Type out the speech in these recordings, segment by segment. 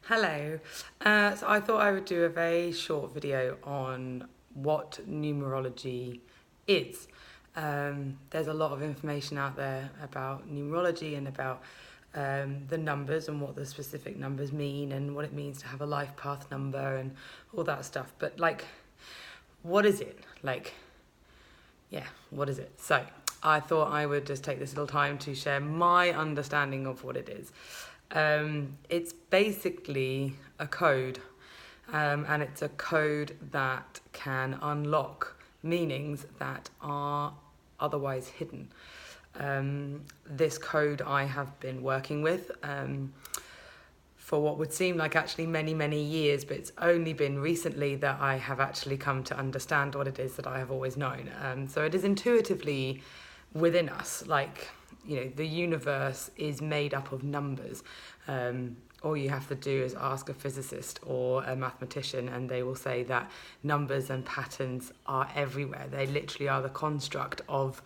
Hello. So I thought I would do a very short video on what numerology is. There's a lot of information out there about numerology and about the numbers and what the specific numbers mean and what it means to have a life path number and all that stuff. But what is it? What is it? So I thought I would just take this little time to share my understanding of what it is. It's basically a code, and it's a code that can unlock meanings that are otherwise hidden. This code I have been working with for what would seem like actually many, many years, but it's only been recently that I have actually come to understand what it is that I have always known. So it is intuitively within us, the universe is made up of numbers. All you have to do is ask a physicist or a mathematician and they will say that numbers and patterns are everywhere. They literally are the construct of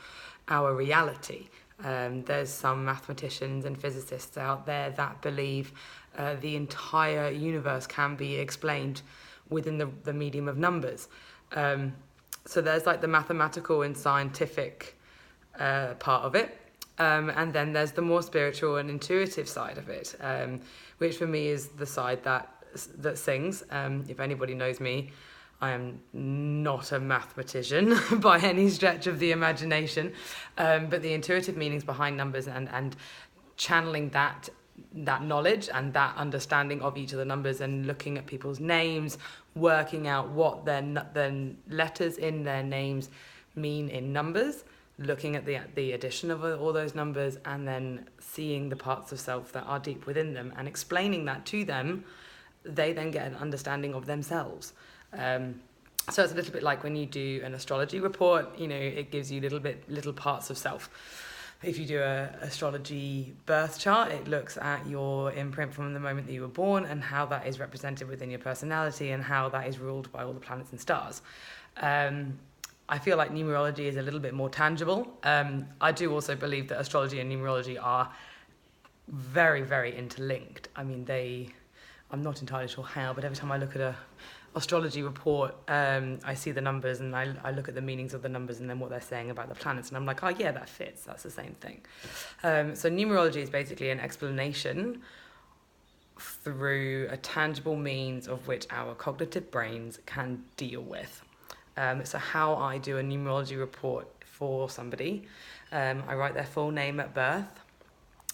our reality. There's some mathematicians and physicists out there that believe the entire universe can be explained within the medium of numbers. So there's the mathematical and scientific part of it. And then there's the more spiritual and intuitive side of it, which for me is the side that sings. If anybody knows me, I am not a mathematician by any stretch of the imagination, but the intuitive meanings behind numbers and channeling that knowledge and that understanding of each of the numbers and looking at people's names, working out what their letters in their names mean in numbers, looking at the addition of all those numbers and then seeing the parts of self that are deep within them and explaining that to them, they then get an understanding of themselves. So it's a little bit like when you do an astrology report, it gives you little parts of self. If you do a astrology birth chart, it looks at your imprint from the moment that you were born and how that is represented within your personality and how that is ruled by all the planets and stars. I feel like numerology is a little bit more tangible. I do also believe that astrology and numerology are very, very interlinked. I mean, I'm not entirely sure how, but every time I look at a astrology report, I see the numbers and I look at the meanings of the numbers and then what they're saying about the planets, and I'm like, oh yeah, that fits. That's the same thing. So numerology is basically an explanation through a tangible means of which our cognitive brains can deal with. So how I do a numerology report for somebody, I write their full name at birth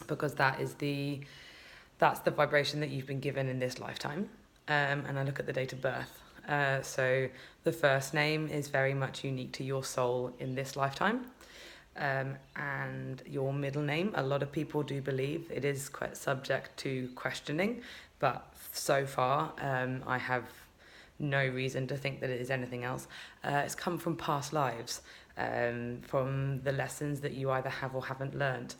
because that's the vibration that you've been given in this lifetime, and I look at the date of birth. So the first name is very much unique to your soul in this lifetime, and your middle name, a lot of people do believe it is quite subject to questioning, but so far I have no reason to think that it is anything else. It's come from past lives, from the lessons that you either have or haven't learned.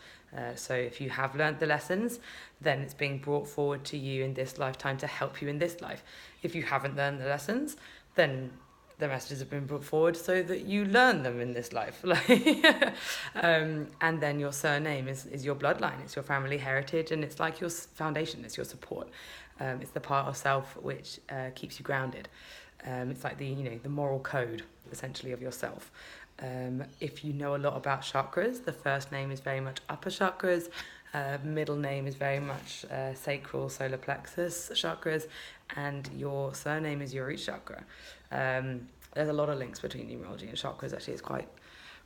So if you have learned the lessons, then it's being brought forward to you in this lifetime to help you in this life. If you haven't learned the lessons, then the messages have been brought forward so that you learn them in this life. And then your surname is your bloodline, it's your family heritage, and it's like your foundation, it's your support. It's the part of self which keeps you grounded. It's like the moral code, essentially, of yourself. If you know a lot about chakras, the first name is very much upper chakras, middle name is very much sacral, solar plexus chakras, and your surname is your root chakra. There's a lot of links between numerology and chakras. Actually, it's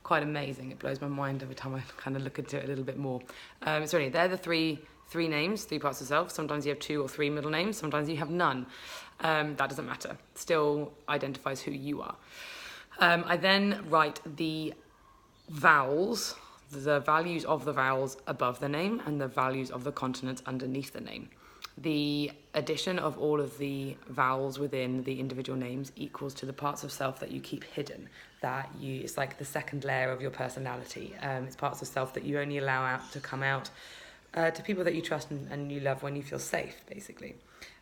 quite amazing. It blows my mind every time I kind of look into it a little bit more. So anyway, they're the three names, three parts of self. Sometimes you have 2 or 3 middle names. Sometimes you have none. That doesn't matter. Still identifies who you are. I then write the vowels, the values of the vowels above the name and the values of the consonants underneath the name. The addition of all of the vowels within the individual names equals to the parts of self that you keep hidden. It's like the second layer of your personality. It's parts of self that you only allow out to come out to people that you trust and you love when you feel safe, basically.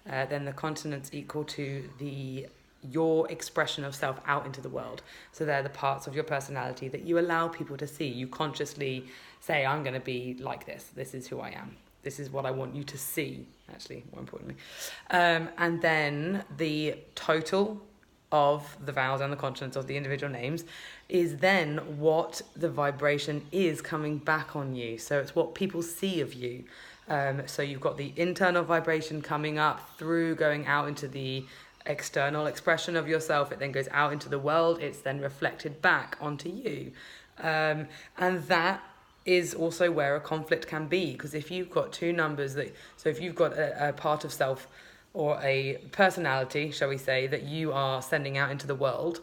Then the consonants equal to your expression of self out into the world. So they're the parts of your personality that you allow people to see. You consciously say, I'm going to be like this. This is who I am. This is what I want you to see, actually, more importantly. And then the total of the vowels and the consonants of the individual names is then what the vibration is coming back on you. So it's what people see of you. So you've got the internal vibration coming up through going out into the external expression of yourself. It then goes out into the world. It's then reflected back onto you. And that is also where a conflict can be, because if you've got two numbers so if you've got a part of self or a personality, shall we say, that you are sending out into the world,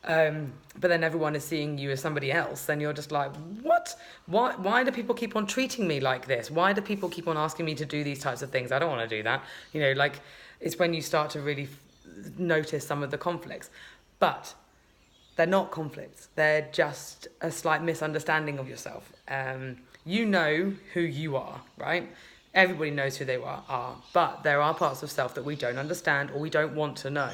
but then everyone is seeing you as somebody else, then you're just like, what? Why do people keep on treating me like this? Why do people keep on asking me to do these types of things? I don't want to do that. It's when you start to really notice some of the conflicts. But they're not conflicts. They're just a slight misunderstanding of yourself. You know who you are, right? Everybody knows who they are, but there are parts of self that we don't understand or we don't want to know.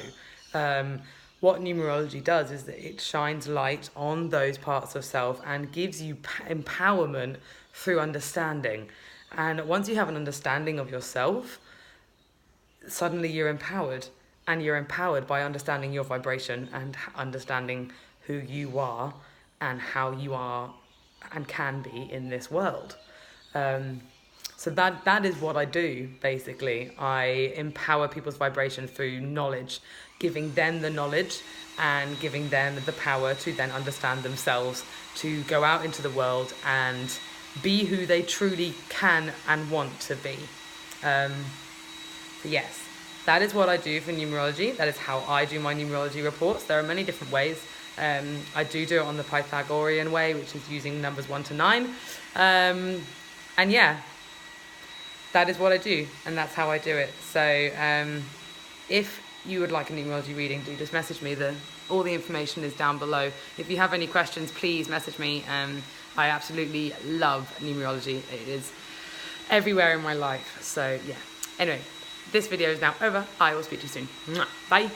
What numerology does is that it shines light on those parts of self and gives you empowerment through understanding. And once you have an understanding of yourself, suddenly you're empowered. And you're empowered by understanding your vibration and understanding who you are and how you are and can be in this world. So that is what I do, basically. I empower people's vibration through knowledge, giving them the knowledge and giving them the power to then understand themselves, to go out into the world and be who they truly can and want to be. So yes, that is what I do for numerology. That is how I do my numerology reports. There are many different ways. I do it on the Pythagorean way, which is using numbers 1 to 9. And yeah, that is what I do, and that's how I do it. So if you would like a numerology reading, do just message me. All the information is down below. If you have any questions, please message me. I absolutely love numerology. It is everywhere in my life. So yeah. Anyway, this video is now over. I will speak to you soon. Bye.